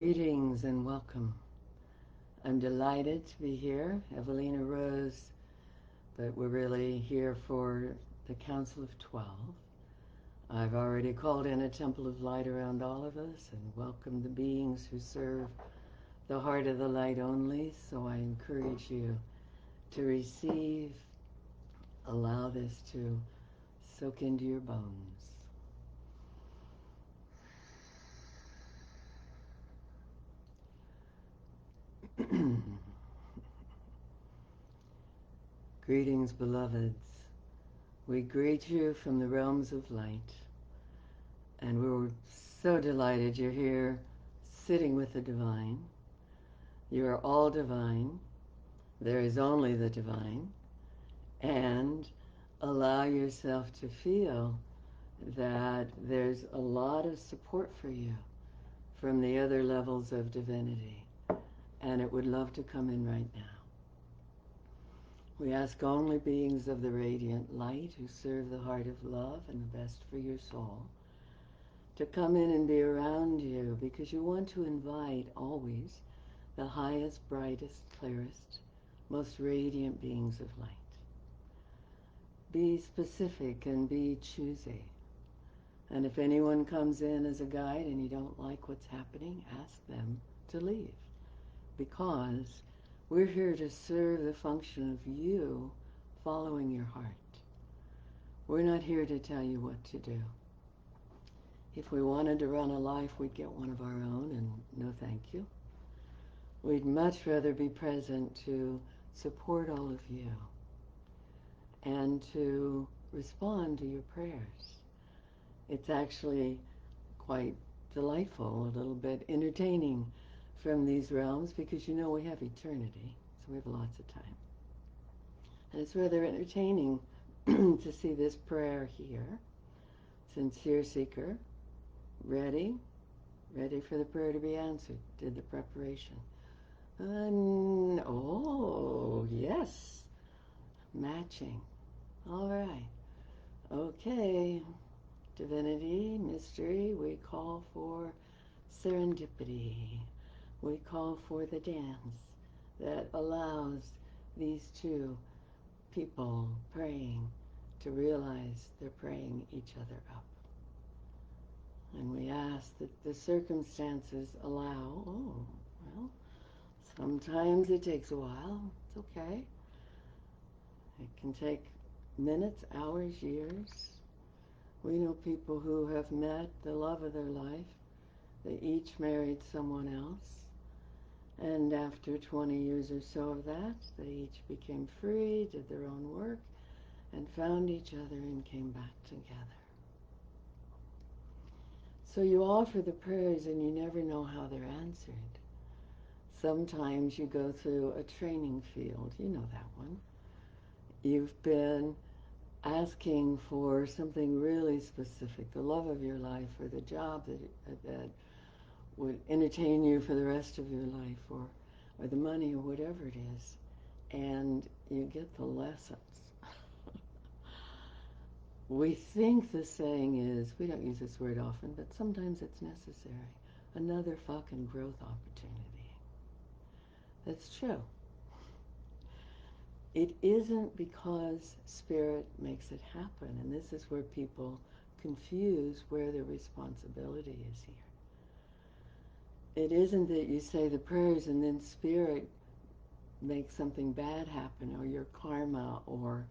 Greetings and welcome. I'm delighted to be here, Evalena Rose, but we're really here for the Council of 12. I've already called in a temple of light around all of us and welcomed the beings who serve the heart of the light only, so I encourage you to receive, allow this to soak into your bones. Greetings, beloveds. We greet you from the realms of light, and we're so delighted you're here sitting with the divine. You are all divine. There is only the divine. And allow yourself to feel that there's a lot of support for you from the other levels of divinity, and it would love to come in right now. We ask only beings of the radiant light who serve the heart of love and the best for your soul to come in and be around you, because you want to invite always the highest, brightest, clearest, most radiant beings of light. Be specific and be choosy. And if anyone comes in as a guide and you don't like what's happening, ask them to leave, because we're here to serve the function of you following your heart. We're not here to tell you what to do. If we wanted to run a life, we'd get one of our own, and no thank you. We'd much rather be present to support all of you and to respond to your prayers. It's actually quite delightful, a little bit entertaining from these realms, because you know we have eternity, so we have lots of time. And it's rather entertaining to see this prayer here. Sincere seeker, ready for the prayer to be answered. Did the preparation. Oh, yes. Matching. All right. Okay. Divinity, mystery, we call for serendipity. We call for the dance that allows these two people praying to realize they're praying each other up. And we ask that the circumstances allow, well, sometimes it takes a while. It's okay. It can take minutes, hours, years. We know people who have met the love of their life. They each married someone else. And after 20 years or so of that, they each became free, did their own work, and found each other and came back together. So you offer the prayers and you never know how they're answered. Sometimes you go through a training field. You know that one. You've been asking for something really specific, the love of your life, or the job that would entertain you for the rest of your life, or the money, or whatever it is, and you get the lessons. We think the saying is, we don't use this word often, but sometimes it's necessary, another fucking growth opportunity. That's true. It isn't because spirit makes it happen, and this is where people confuse where their responsibility is here. It isn't that you say the prayers and then spirit makes something bad happen, or your karma, or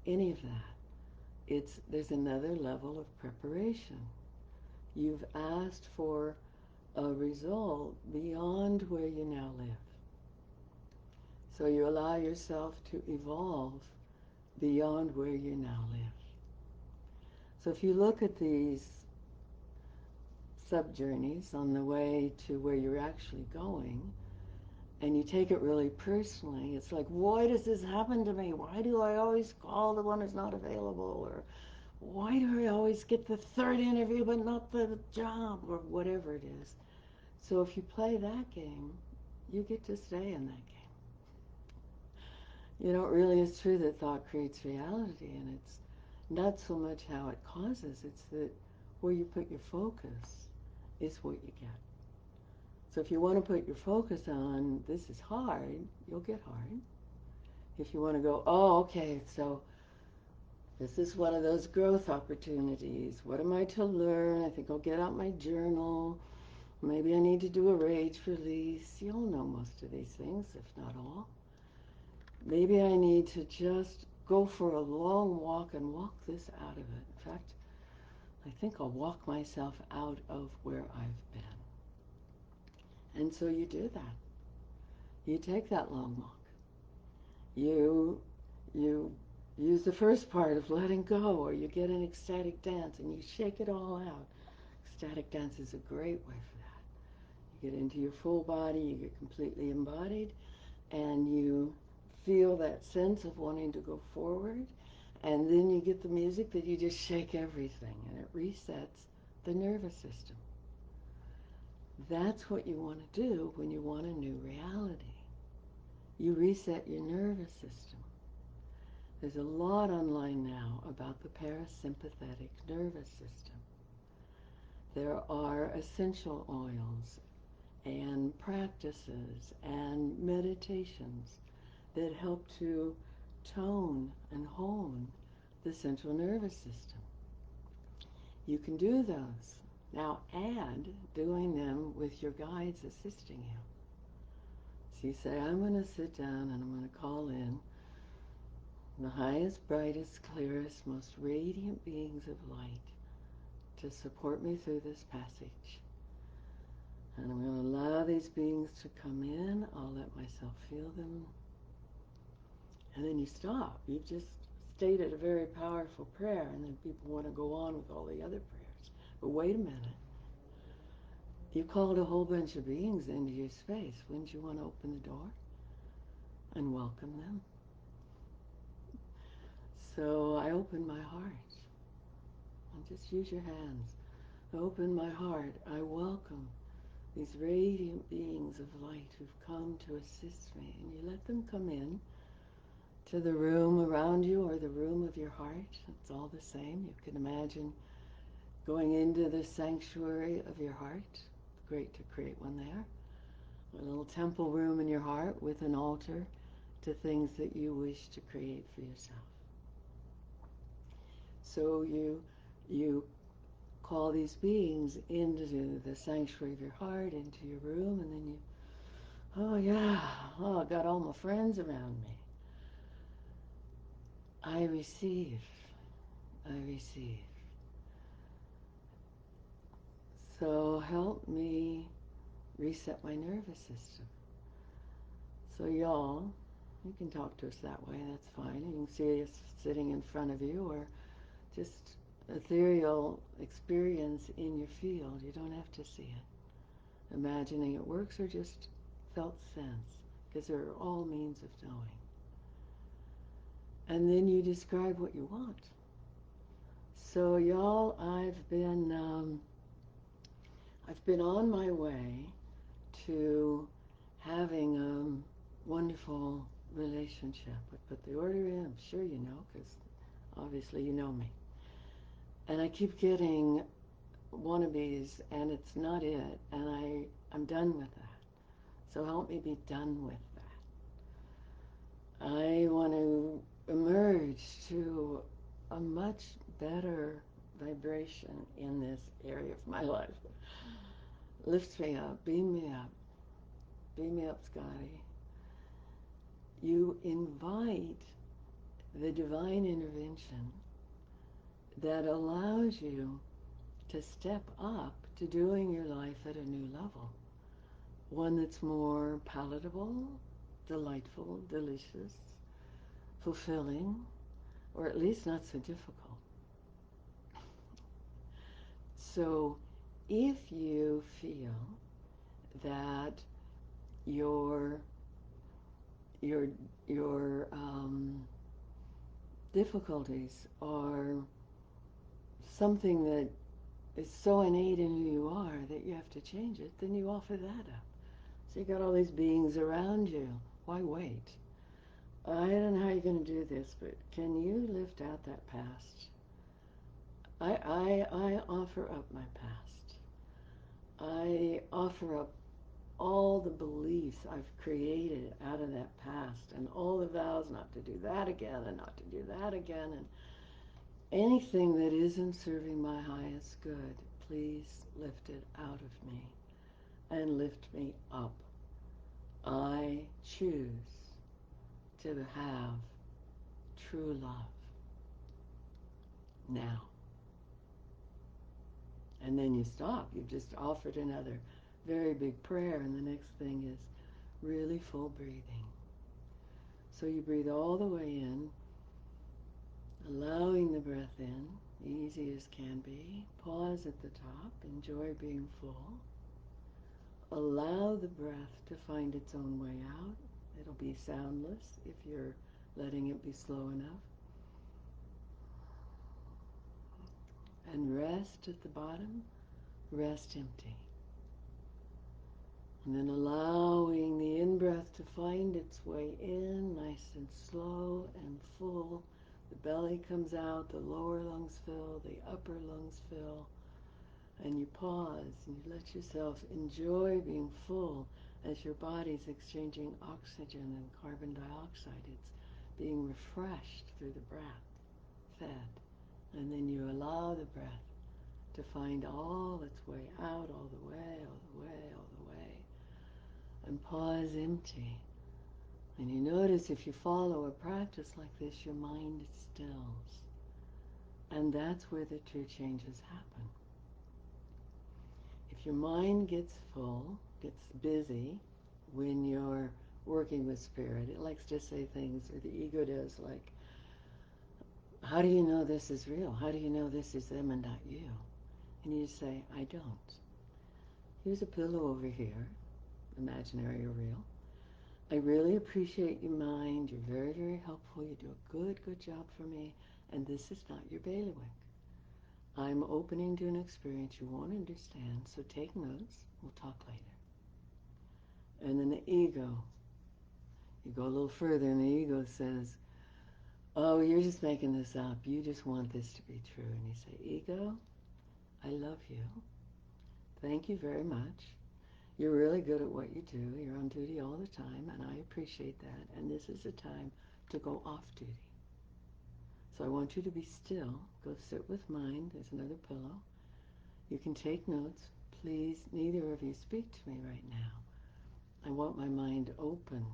any of that. There's another level of preparation. You've asked for a result beyond where you now live. So you allow yourself to evolve beyond where you now live. So if you look at these sub-journeys on the way to where you're actually going, and you take it really personally, it's like, why does this happen to me? Why do I always call the one who's not available? Or why do I always get the third interview but not the job? Or whatever it is. So if you play that game, you get to stay in that game. You know, it really is true that thought creates reality, and it's not so much how it causes, it's that where you put your focus is what you get. So if you want to put your focus on this is hard, you'll get hard. If you want to go, oh, okay, so this is one of those growth opportunities. What am I to learn? I think I'll get out my journal. Maybe I need to do a rage release. You'll know most of these things, if not all. Maybe I need to just go for a long walk and walk this out of it. In fact, I think I'll walk myself out of where I've been. And so you do that. You take that long walk. You you use the first part of letting go, or you get an ecstatic dance and you shake it all out. Ecstatic dance is a great way for that. You get into your full body, you get completely embodied, and you feel that sense of wanting to go forward, and then you get the music that you just shake everything and it resets the nervous system. That's what you want to do when you want a new reality. You reset your nervous system. There's a lot online now about the parasympathetic nervous system. There are essential oils and practices and meditations that help to tone and hone the central nervous system. You can do those. Now add doing them with your guides assisting you. So you say, I'm going to sit down and I'm going to call in the highest, brightest, clearest, most radiant beings of light to support me through this passage. And I'm going to allow these beings to come in. I'll let myself feel them. And then you stop. You've just stated a very powerful prayer, and then people want to go on with all the other prayers. But wait a minute. You called a whole bunch of beings into your space. Wouldn't you want to open the door and welcome them? So I open my heart. And just use your hands. Open my heart. I welcome these radiant beings of light who've come to assist me. And you let them come in to the room around you or the room of your heart. It's all the same. You can imagine going into the sanctuary of your heart. It's great to create one there. A little temple room in your heart with an altar to things that you wish to create for yourself. So you call these beings into the sanctuary of your heart, into your room, and then you, oh yeah, oh, I got all my friends around me. I receive. I receive. So help me reset my nervous system. So y'all, you can talk to us that way, that's fine. You can see us sitting in front of you, or just ethereal experience in your field. You don't have to see it. Imagining it works, or just felt sense, because there are all means of knowing. And then you describe what you want. So y'all, I've been on my way to having a wonderful relationship. I put the order in, I'm sure you know, because obviously you know me. And I keep getting wannabes, and it's not it, and I'm done with that. So help me be done with that. I want to emerge to a much better vibration in this area of my life. Lift me up, beam me up. Beam me up, Scotty. You invite the divine intervention that allows you to step up to doing your life at a new level. One that's more palatable, delightful, delicious, fulfilling, or at least not so difficult. So if you feel that your your your difficulties are something that is so innate in who you are that you have to change it, then you offer that up. So you got all these beings around you. Why wait? I don't know how you're going to do this, but can you lift out that past? I offer up my past. I offer up all the beliefs I've created out of that past and all the vows not to do that again and not to do that again and anything that isn't serving my highest good, please lift it out of me and lift me up. I choose to have true love now. And then you stop. You've just offered another very big prayer, and the next thing is really full breathing. So you breathe all the way in, allowing the breath in, easy as can be. Pause at the top, enjoy being full. Allow the breath to find its own way out. It'll be soundless if you're letting it be slow enough. And rest at the bottom, rest empty. And then allowing the in-breath to find its way in, nice and slow and full. The belly comes out, the lower lungs fill, the upper lungs fill. And you pause and you let yourself enjoy being full as your body's exchanging oxygen and carbon dioxide. It's being refreshed through the breath, fed. And then you allow the breath to find all its way out, all the way, all the way, all the way. And pause empty. And you notice if you follow a practice like this, your mind stills. And that's where the true changes happen. If your mind gets full, gets busy when you're working with spirit, it likes to say things, or the ego does, like, how do you know this is real? How do you know this is them and not you? And you say, I don't. Here's a pillow over here, imaginary or real. I really appreciate your mind. You're very, very helpful. You do a good, good job for me. And this is not your bailiwick. I'm opening to an experience you won't understand, so take notes. We'll talk later. And then the ego. You go a little further, and the ego says, oh, you're just making this up. You just want this to be true. And you say, ego, I love you. Thank you very much. You're really good at what you do. You're on duty all the time, and I appreciate that. And this is a time to go off duty. So I want you to be still. Go sit with mind. There's another pillow. You can take notes. Please, neither of you speak to me right now. I want my mind open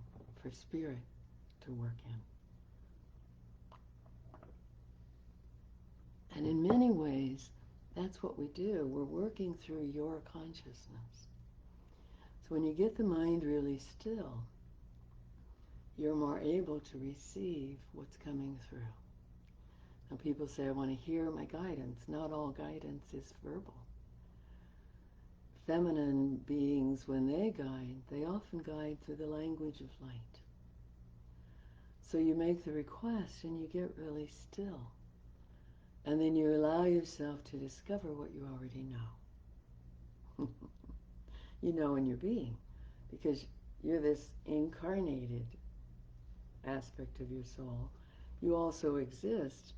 for spirit to work in. And in many ways, that's what we do. We're working through your consciousness. So when you get the mind really still, you're more able to receive what's coming through. Now people say, I want to hear my guidance. Not all guidance is verbal. Feminine beings, when they guide, they often guide through the language of light. So you make the request and you get really still. And then you allow yourself to discover what you already know. You know in your being, because you're this incarnated aspect of your soul. You also exist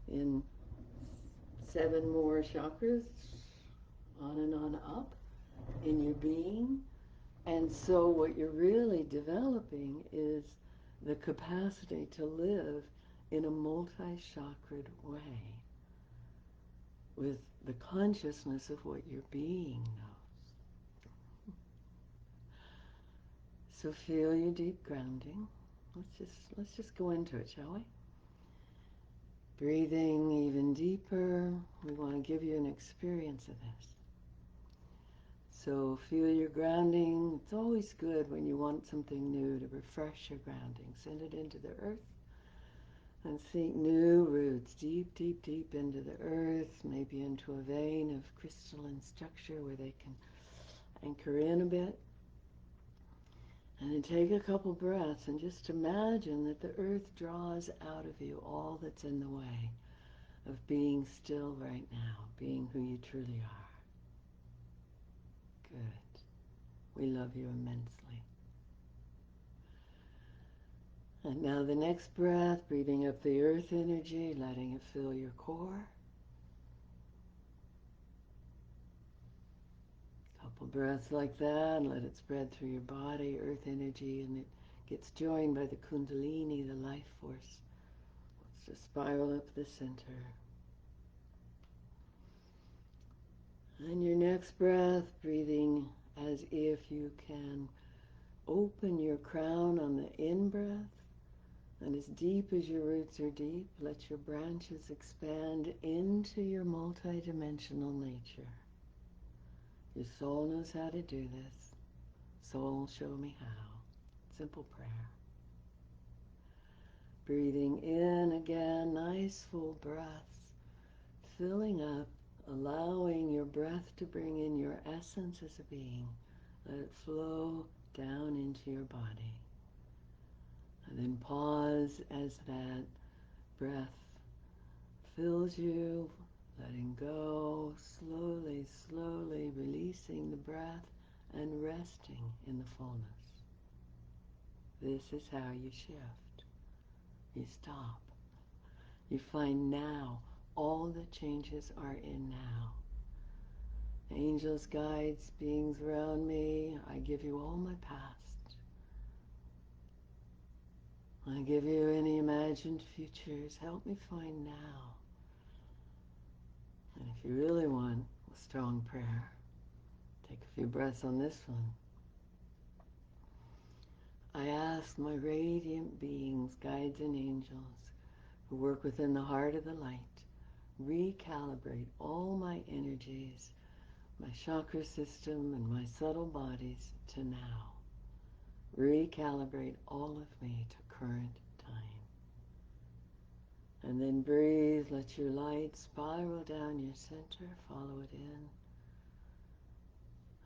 in 7 more chakras, on and on up, in your being. And so what you're really developing is the capacity to live in a multi-chakred way with the consciousness of what your being knows. So feel your deep grounding. Let's just go into it, shall we? Breathing even deeper. We want to give you an experience of this. So feel your grounding. It's always good when you want something new to refresh your grounding. Send it into the earth and sink new roots deep, deep, deep into the earth, maybe into a vein of crystalline structure where they can anchor in a bit. And then take a couple breaths and just imagine that the earth draws out of you all that's in the way of being still right now, being who you truly are. Good. We love you immensely. And now the next breath, breathing up the earth energy, letting it fill your core. Couple breaths like that, and let it spread through your body, earth energy, and it gets joined by the kundalini, the life force. Let's just spiral up the center. And your next breath, breathing as if you can open your crown on the in-breath, and as deep as your roots are deep, let your branches expand into your multidimensional nature. Your soul knows how to do this. Soul, show me how. Simple prayer. Breathing in again, nice full breaths, filling up, allowing your breath to bring in your essence as a being. Let it flow down into your body. And then pause as that breath fills you, letting go, slowly, slowly releasing the breath and resting in the fullness. This is how you shift. You stop. You find now. All the changes are in now. Angels, guides, beings around me, I give you all my past. I give you any imagined futures. Help me find now. And if you really want a strong prayer, take a few breaths on this one. I ask my radiant beings, guides, and angels who work within the heart of the light, recalibrate all my energies, my chakra system, and my subtle bodies to now. Recalibrate all of me to current time. And then breathe, let your light spiral down your center, follow it in,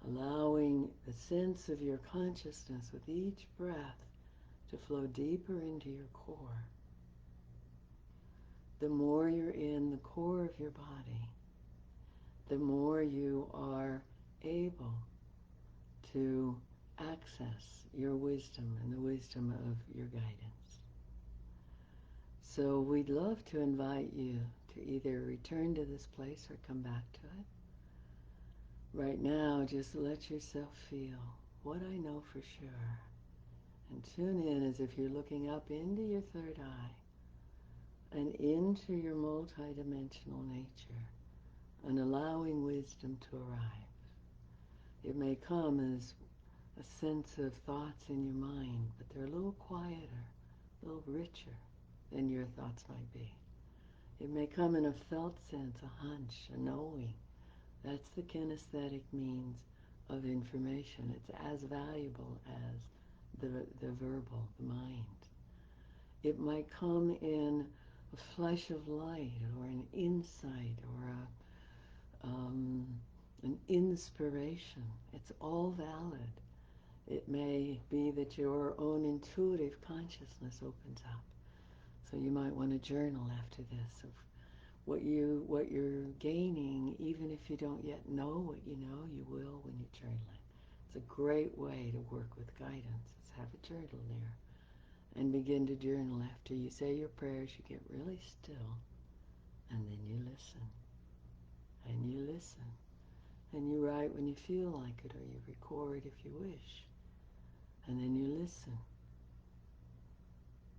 allowing the sense of your consciousness with each breath to flow deeper into your core. The more you're in the core of your body, the more you are able to access your wisdom and the wisdom of your guidance. So we'd love to invite you to either return to this place or come back to it. Right now, just let yourself feel what I know for sure. And tune in as if you're looking up into your third eye and into your multidimensional nature and allowing wisdom to arrive. It may come as a sense of thoughts in your mind, but they're a little quieter, a little richer than your thoughts might be. It may come in a felt sense, a hunch, a knowing. That's the kinesthetic means of information. It's as valuable as the verbal, the mind. It might come in a flash of light or an insight or an inspiration. It's all valid. It may be that your own intuitive consciousness opens up. So you might want to journal after this of what you're gaining, even if you don't yet know what you know, you will when you journal it. It's a great way to work with guidance. Is have a journal near and begin to journal after you say your prayers. You get really still, and then you listen, and you listen, and you write when you feel like it, or you record if you wish, and then you listen.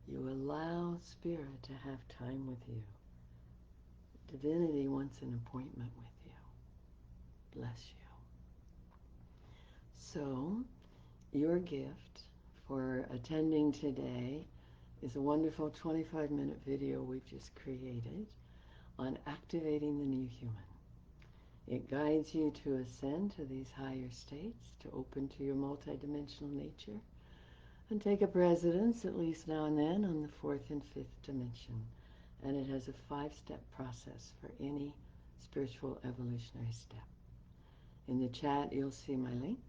You allow Spirit to have time with you. Divinity wants an appointment with you. Bless you. So, your gift for attending today is a wonderful 25-minute video we've just created on activating the new human. It guides you to ascend to these higher states, to open to your multidimensional nature, and take up residence, at least now and then, on the fourth and fifth dimension. And it has a 5-step process for any spiritual evolutionary step. In the chat, you'll see my link,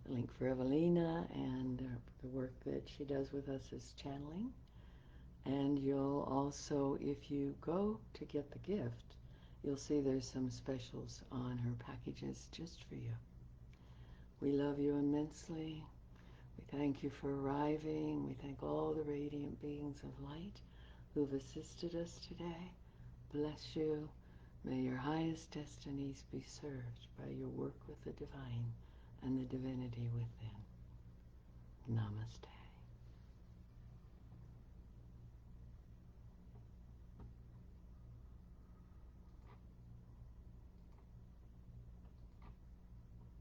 the link for Evalena and the work that she does with us is channeling. And you'll also, if you go to get the gift, you'll see there's some specials on her packages just for you. We love you immensely. We thank you for arriving. We thank all the radiant beings of light who've assisted us today. Bless you. May your highest destinies be served by your work with the divine. and the divinity within. Namaste.